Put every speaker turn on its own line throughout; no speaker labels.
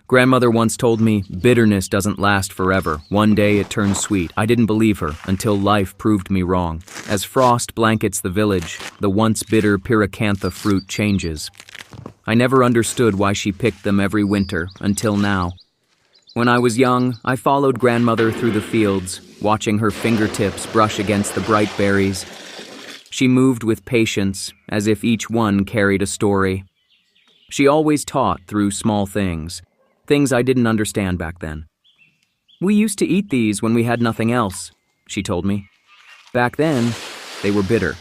Grandmother once told me, bitterness doesn't last forever. One day it turns sweet. I didn't believe her until life proved me wrong. As frost blankets the village, the once bitter pyracantha fruit changes. I never understood why she picked them every winter until now. When I was young, I followed grandmother through the fields, watching her fingertips brush against the bright berries. She moved with patience, as if each one carried a story. She always taught through small things I didn't understand back then. We used to eat these when we had nothing else, she told me. Back then, they were bitter.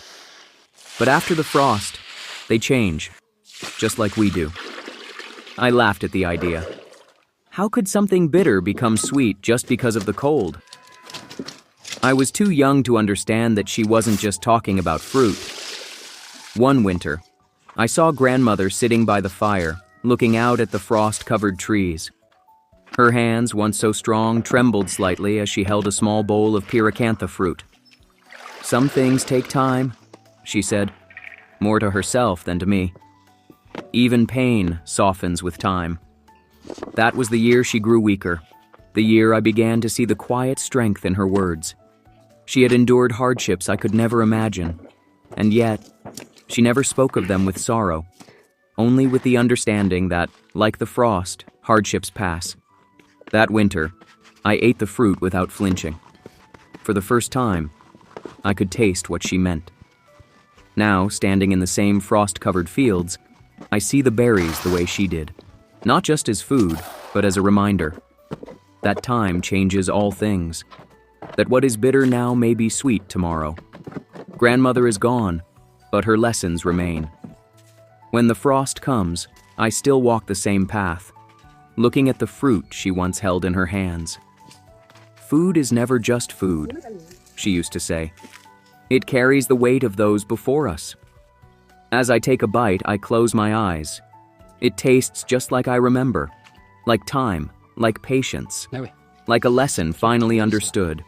But after the frost, they change, just like we do. I laughed at the idea. How could something bitter become sweet just because of the cold? I was too young to understand that she wasn't just talking about fruit. One winter, I saw grandmother sitting by the fire, looking out at the frost-covered trees. Her hands, once so strong, trembled slightly as she held a small bowl of pyracantha fruit. Some things take time, she said, more to herself than to me. Even pain softens with time. That was the year she grew weaker, the year I began to see the quiet strength in her words. She had endured hardships I could never imagine, and yet, she never spoke of them with sorrow, only with the understanding that, like the frost, hardships pass. That winter, I ate the fruit without flinching. For the first time, I could taste what she meant. Now, standing in the same frost-covered fields, I see the berries the way she did, not just as food, but as a reminder that time changes all things, that what is bitter now may be sweet tomorrow. Grandmother is gone, but her lessons remain. When the frost comes, I still walk the same path, looking at the fruit she once held in her hands. Food is never just food, she used to say. It carries the weight of those before us. As I take a bite, I close my eyes. It tastes just like I remember, like time, like patience, like a lesson finally understood.